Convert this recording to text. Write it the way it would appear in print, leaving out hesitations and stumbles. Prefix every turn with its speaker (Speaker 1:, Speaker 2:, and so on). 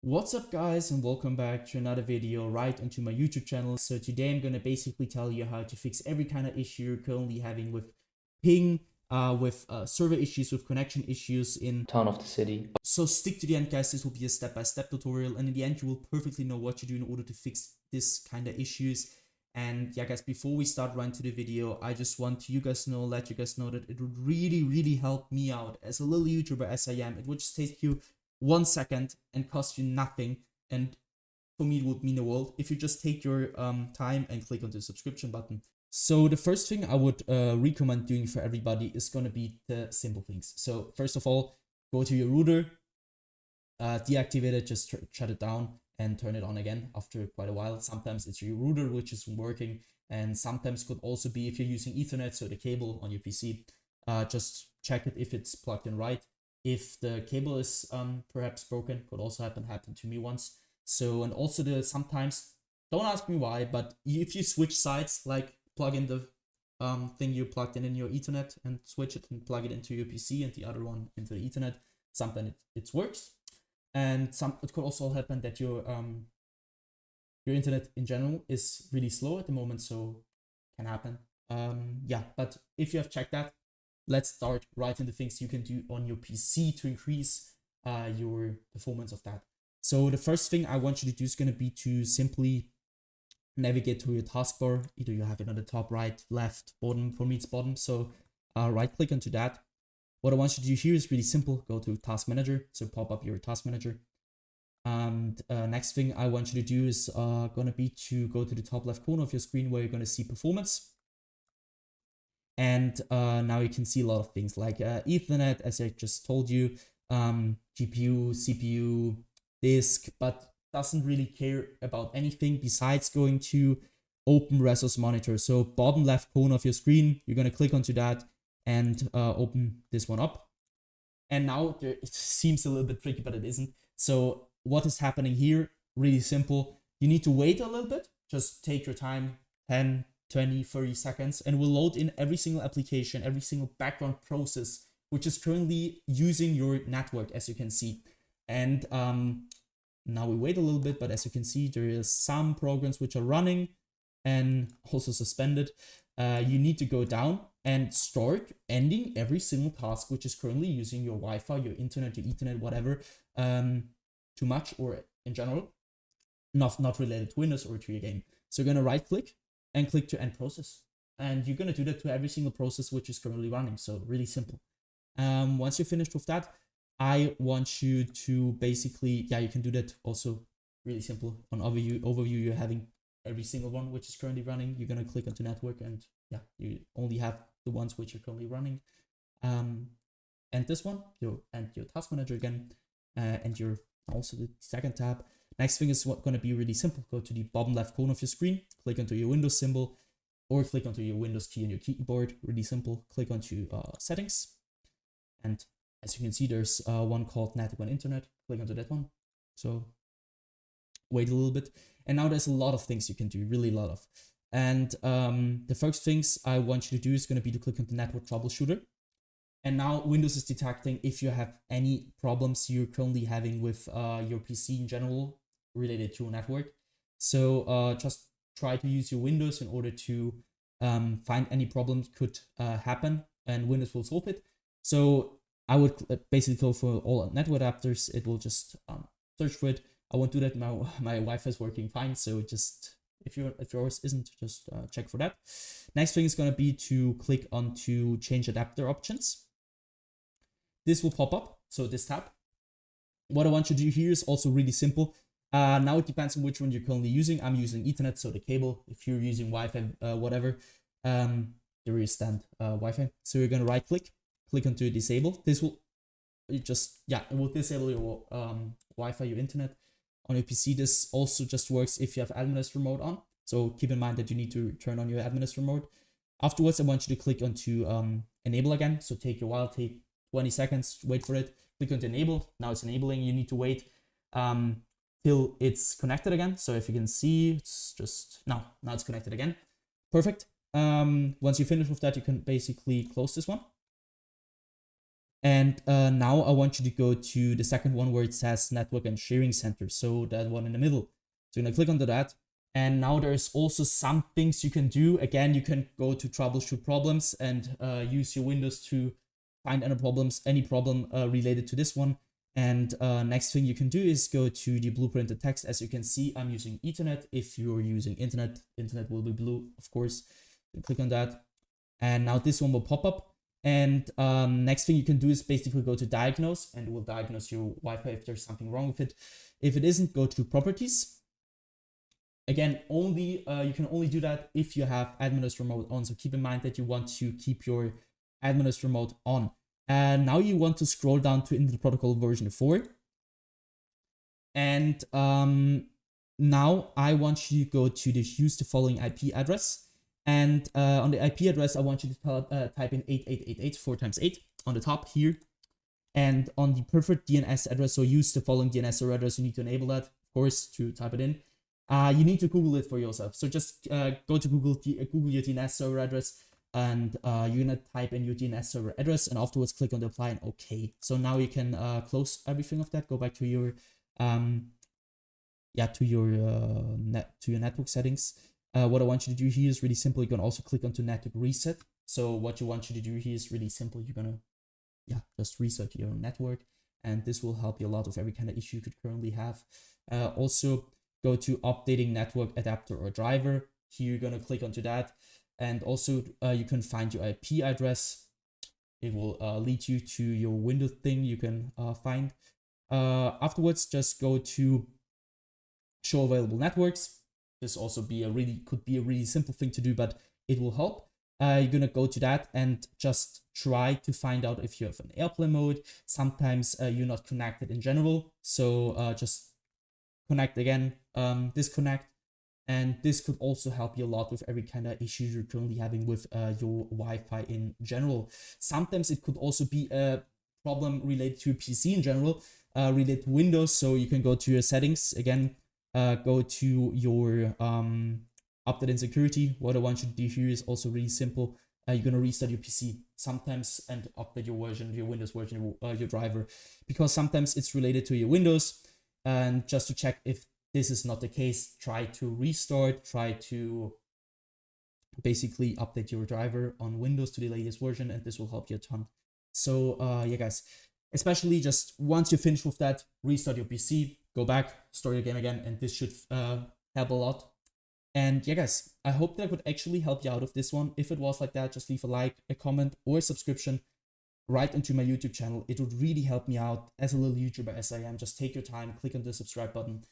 Speaker 1: What's up guys, and welcome back to another video right onto my YouTube channel. So today I'm going to basically tell you how to fix every kind of issue you're currently having with ping, with server issues, with connection issues in
Speaker 2: town of the city.
Speaker 1: So stick to the end guys, this will be a step-by-step tutorial, and in the end you will perfectly know what to do in order to fix this kind of issues. And yeah guys, before we start right into the video, I just want to let you guys know that it would really help me out as a little YouTuber as I am. It would just take you 1 second and cost you nothing, and for me it would mean the world if you just take your time and click on the subscription button. So the first thing I would recommend doing for everybody is going to be the simple things. So first of all, go to your router, deactivate it, just shut it down and turn it on again after quite a while. Sometimes it's your router which isn't working, and sometimes could also be if you're using Ethernet, so the cable on your PC. Just check it if it's plugged in right. If the cable is perhaps broken, could also happened to me once. So, and also sometimes, don't ask me why, but if you switch sides, like plug in the thing you plugged in your Ethernet and switch it and plug it into your PC and the other one into the Ethernet, sometimes it works. And it could also happen that your internet in general is really slow at the moment, so can happen. Yeah, but if you have checked that, let's start right into things you can do on your PC to increase your performance of that. So the first thing I want you to do is going to be to simply navigate to your taskbar. Either you have it on the top, right, left, bottom. For me it's bottom, so right click onto that. What I want you to do here is really simple. Go to Task Manager, so pop up your Task Manager. And next thing I want you to do is gonna be to go to the top left corner of your screen where you're gonna see performance. And now you can see a lot of things like Ethernet, as I just told you, GPU, CPU, disk, but doesn't really care about anything besides going to open Resource Monitor. So bottom left corner of your screen, you're gonna click onto that and open this one up. And now it seems a little bit tricky, but it isn't. So what is happening here? Really simple. You need to wait a little bit. Just take your time, 10, 20, 30 seconds, and we'll load in every single application, every single background process, which is currently using your network, as you can see. And now we wait a little bit, but as you can see, there is some programs which are running and also suspended. You need to go down and start ending every single task which is currently using your Wi-Fi, your internet, your Ethernet, whatever, too much or in general, not related to Windows or to your game. So you're gonna right click and click to end process. And you're gonna do that to every single process which is currently running. So really simple. Once you're finished with that, I want you to basically, yeah, you can do that also really simple. On overview, you're having every single one which is currently running. You're gonna click onto network, and yeah, you only have the ones which are currently running. And this one, and your task manager again, and your also the second tab. Next thing is going to be really simple. Go to the bottom left corner of your screen, click onto your Windows symbol, or click onto your Windows key on your keyboard. Really simple. Click onto settings, and as you can see, there's one called Network and Internet. Click onto that one. So wait a little bit, and now there's a lot of things you can do, really a lot of. And the first things I want you to do is going to be to click on the Network Troubleshooter. And now Windows is detecting if you have any problems you're currently having with your PC in general related to a network. So just try to use your Windows in order to find any problems could happen, and Windows will solve it. So I would basically go for all network adapters. It will just search for it. I won't do that. My Wi-Fi is working fine. So just if yours isn't, just check for that. Next thing is going to be to click on to change adapter options. This will pop up, so this tab. What I want you to do here is also really simple. Now it depends on which one you're currently using. I'm using Ethernet, so the cable. If you're using Wi-Fi, whatever, there is stand Wi-Fi. So you're gonna right click onto disable. This will it will disable your Wi-Fi, your internet on your PC. This also just works if you have administrator mode on. So keep in mind that you need to turn on your administrator mode. Afterwards, I want you to click onto enable again. So take your while, take 20 seconds, wait for it, click on enable. Now it's enabling. You need to wait till it's connected again. So if you can see, it's just now it's connected again. Perfect. Once you finish with that, you can basically close this one. And now I want you to go to the second one where it says network and sharing center. So that one in the middle. So you're gonna click onto that. And now there's also some things you can do. Again, you can go to troubleshoot problems and use your Windows to find any problem related to this one. And next thing you can do is go to the blueprinted text. As you can see, I'm using Ethernet. If you're using internet will be blue, of course. You click on that. And now this one will pop up. And next thing you can do is basically go to diagnose, and it will diagnose your Wi-Fi if there's something wrong with it. If it isn't, go to properties. Again, you can only do that if you have administrator mode on. So keep in mind that you want to keep your administrator mode on. And now you want to scroll down to Internet Protocol version 4. And now I want you to go to the use the following IP address. And on the IP address, I want you to type in 8888 4 times 8 on the top here. And on the preferred DNS address, so use the following DNS server address, you need to enable that, of course, to type it in. You need to Google it for yourself. So just go to Google your DNS server address, and you're gonna type in your DNS server address, and afterwards click on the apply and OK. So now you can close everything of that. Go back to your network settings. What I want you to do here is really simple. You can also click onto network reset. So what you want you to do here is really simple. You're gonna just reset your network, and this will help you a lot with every kind of issue you could currently have. Also go to updating network adapter or driver. Here you're gonna click onto that, and also you can find your IP address. It will lead you to your Windows thing you can find. Afterwards, just go to show available networks. This also could be a really simple thing to do, but it will help. You're gonna go to that and just try to find out if you have an airplane mode. Sometimes you're not connected in general, so just connect again, disconnect, and this could also help you a lot with every kind of issue you're currently having with your Wi-Fi in general. Sometimes it could also be a problem related to PC in general, related to Windows. So you can go to your settings again. Go to your update and security. What I want you to do here is also really simple. You're gonna restart your PC sometimes and update your version, your Windows version, your driver, because sometimes it's related to your Windows. And just to check if this is not the case, try to restart. Try to basically update your driver on Windows to the latest version, and this will help you a ton. So yeah, guys. Especially just once you finish with that, restart your PC, go back, start your game again, and this should help a lot. And yeah, guys, I hope that would actually help you out of this one. If it was like that, just leave a like, a comment, or a subscription right into my YouTube channel. It would really help me out as a little YouTuber as I am. Just take your time, click on the subscribe button,